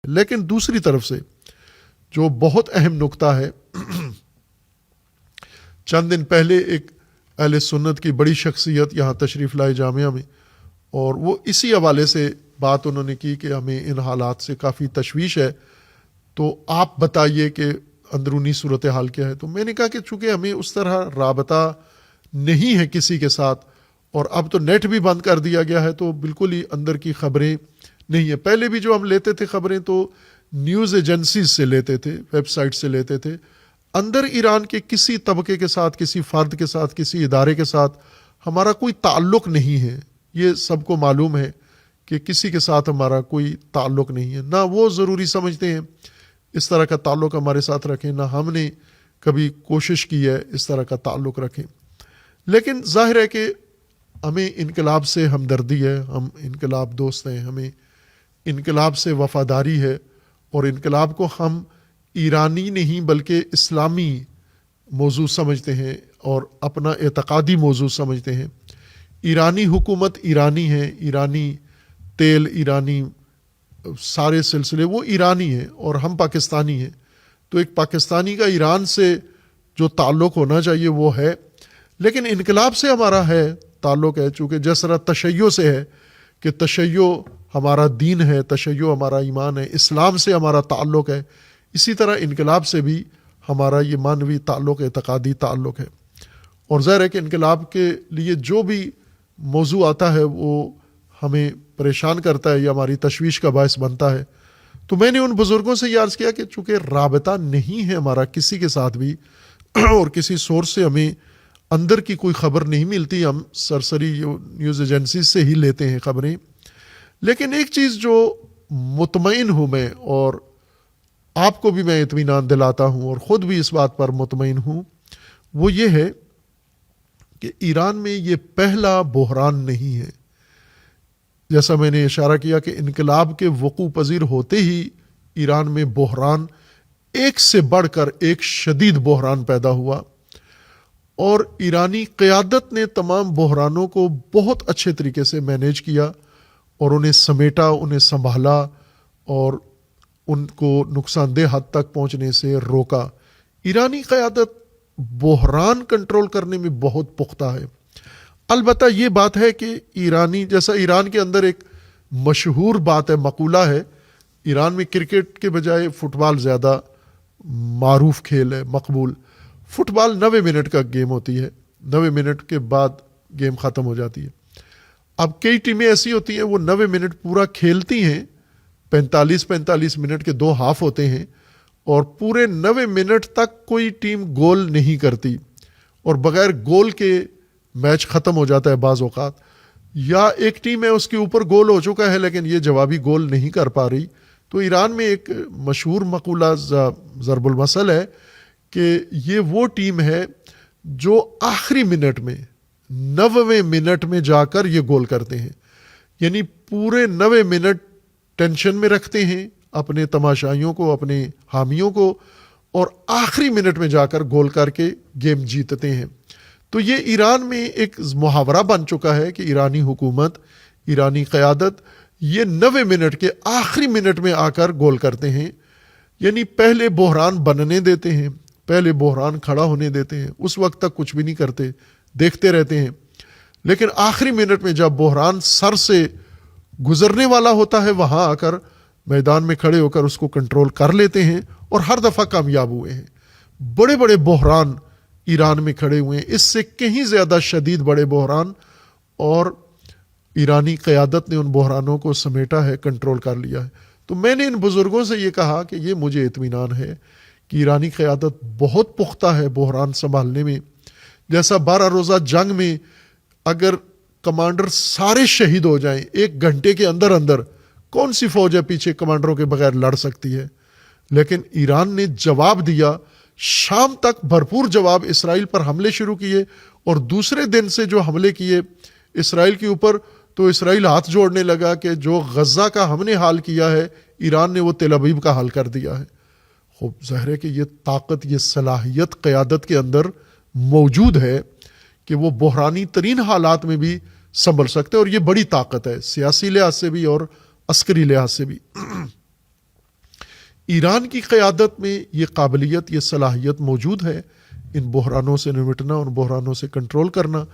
لیکن دوسری طرف سے جو بہت اہم نقطہ ہے، چند دن پہلے ایک اہل سنت کی بڑی شخصیت یہاں تشریف لائے جامعہ میں، اور وہ اسی حوالے سے بات انہوں نے کی کہ ہمیں ان حالات سے کافی تشویش ہے، تو آپ بتائیے کہ اندرونی صورتحال کیا ہے۔ تو میں نے کہا کہ چونکہ ہمیں اس طرح رابطہ نہیں ہے کسی کے ساتھ، اور اب تو نیٹ بھی بند کر دیا گیا ہے، تو بالکل ہی اندر کی خبریں نہیں ہیں۔ پہلے بھی جو ہم لیتے تھے خبریں تو نیوز ایجنسیز سے لیتے تھے، ویب سائٹ سے لیتے تھے۔ اندر ایران کے کسی طبقے کے ساتھ، کسی فرد کے ساتھ، کسی ادارے کے ساتھ ہمارا کوئی تعلق نہیں ہے۔ یہ سب کو معلوم ہے کہ کسی کے ساتھ ہمارا کوئی تعلق نہیں ہے، نہ وہ ضروری سمجھتے ہیں اس طرح کا تعلق ہمارے ساتھ رکھیں، نہ ہم نے کبھی کوشش کی ہے اس طرح کا تعلق رکھیں۔ لیکن ظاہر ہے کہ ہمیں انقلاب سے ہمدردی ہے، ہم انقلاب دوست ہیں، ہمیں انقلاب سے وفاداری ہے، اور انقلاب کو ہم ایرانی نہیں بلکہ اسلامی موضوع سمجھتے ہیں اور اپنا اعتقادی موضوع سمجھتے ہیں۔ ایرانی حکومت ایرانی ہے، ایرانی تیل، ایرانی سارے سلسلے وہ ایرانی ہیں، اور ہم پاکستانی ہیں۔ تو ایک پاکستانی کا ایران سے جو تعلق ہونا چاہیے وہ ہے، لیکن انقلاب سے ہمارا ہے تعلق ہے، چونکہ جس طرح تشیع سے ہے کہ تشیع ہمارا دین ہے، تشیع ہمارا ایمان ہے، اسلام سے ہمارا تعلق ہے، اسی طرح انقلاب سے بھی ہمارا یہ معنوی تعلق، اعتقادی تعلق ہے۔ اور ظاہر ہے کہ انقلاب کے لیے جو بھی موضوع آتا ہے وہ ہمیں پریشان کرتا ہے یا ہماری تشویش کا باعث بنتا ہے۔ تو میں نے ان بزرگوں سے یہ عرض کیا کہ چونکہ رابطہ نہیں ہے ہمارا کسی کے ساتھ بھی، اور کسی سورس سے ہمیں اندر کی کوئی خبر نہیں ملتی، ہم سرسری نیوز ایجنسیز سے ہی لیتے ہیں خبریں۔ لیکن ایک چیز جو مطمئن ہوں میں، اور آپ کو بھی میں اطمینان دلاتا ہوں اور خود بھی اس بات پر مطمئن ہوں، وہ یہ ہے کہ ایران میں یہ پہلا بحران نہیں ہے۔ جیسا میں نے اشارہ کیا کہ انقلاب کے وقوع پذیر ہوتے ہی ایران میں بحران ایک سے بڑھ کر ایک شدید بحران پیدا ہوا، اور ایرانی قیادت نے تمام بحرانوں کو بہت اچھے طریقے سے مینیج کیا اور انہیں سمیٹا، انہیں سنبھالا اور ان کو نقصان دہ حد تک پہنچنے سے روکا۔ ایرانی قیادت بحران کنٹرول کرنے میں بہت پختہ ہے۔ البتہ یہ بات ہے کہ ایرانی، جیسا ایران کے اندر ایک مشہور بات ہے، مقولہ ہے، ایران میں کرکٹ کے بجائے فٹ بال زیادہ معروف کھیل ہے، مقبول۔ فٹ بال 90 منٹ کا گیم ہوتی ہے، 90 منٹ کے بعد گیم ختم ہو جاتی ہے۔ اب کئی ٹیمیں ایسی ہوتی ہیں وہ 90 منٹ پورا کھیلتی ہیں، 45 منٹ کے 2 ہاف ہوتے ہیں، اور پورے 90 منٹ تک کوئی ٹیم گول نہیں کرتی، اور بغیر گول کے میچ ختم ہو جاتا ہے بعض اوقات۔ یا ایک ٹیم ہے اس کے اوپر گول ہو چکا ہے لیکن یہ جوابی گول نہیں کر پا رہی۔ تو ایران میں ایک مشہور مقولہ ضرب المثل ہے کہ یہ وہ ٹیم ہے جو آخری منٹ میں 90ویں منٹ میں جا کر یہ گول کرتے ہیں، یعنی پورے 90 منٹ ٹینشن میں رکھتے ہیں اپنے تماشائیوں کو، اپنے حامیوں کو، اور آخری منٹ میں جا کر گول کر کے گیم جیتتے ہیں۔ تو یہ ایران میں ایک محاورہ بن چکا ہے کہ ایرانی حکومت، ایرانی قیادت یہ 90 منٹ کے آخری منٹ میں آ کر گول کرتے ہیں، یعنی پہلے بحران بننے دیتے ہیں، پہلے بحران کھڑا ہونے دیتے ہیں، اس وقت تک کچھ بھی نہیں کرتے، دیکھتے رہتے ہیں، لیکن آخری منٹ میں جب بحران سر سے گزرنے والا ہوتا ہے وہاں آ کر میدان میں کھڑے ہو کر اس کو کنٹرول کر لیتے ہیں، اور ہر دفعہ کامیاب ہوئے ہیں۔ بڑے بڑے بحران ایران میں کھڑے ہوئے ہیں، اس سے کہیں زیادہ شدید بڑے بحران، اور ایرانی قیادت نے ان بحرانوں کو سمیٹا ہے، کنٹرول کر لیا ہے۔ تو میں نے ان بزرگوں سے یہ کہا کہ یہ مجھے اطمینان ہے کہ ایرانی قیادت بہت پختہ ہے بحران سنبھالنے میں۔ جیسا 12 روزہ جنگ میں اگر کمانڈر سارے شہید ہو جائیں 1 گھنٹے کے اندر اندر، کون سی فوج ہے پیچھے کمانڈروں کے بغیر لڑ سکتی ہے؟ لیکن ایران نے جواب دیا، شام تک بھرپور جواب، اسرائیل پر حملے شروع کیے، اور دوسرے دن سے جو حملے کیے اسرائیل کے اوپر، تو اسرائیل ہاتھ جوڑنے لگا کہ جو غزہ کا ہم نے حال کیا ہے ایران نے وہ تل ابیب کا حال کر دیا ہے۔ خوب ظاہر ہے کہ یہ طاقت، یہ صلاحیت قیادت کے اندر موجود ہے کہ وہ بحرانی ترین حالات میں بھی سنبھل سکتے، اور یہ بڑی طاقت ہے سیاسی لحاظ سے بھی اور عسکری لحاظ سے بھی۔ ایران کی قیادت میں یہ قابلیت، یہ صلاحیت موجود ہے ان بحرانوں سے نمٹنا، ان بحرانوں سے کنٹرول کرنا،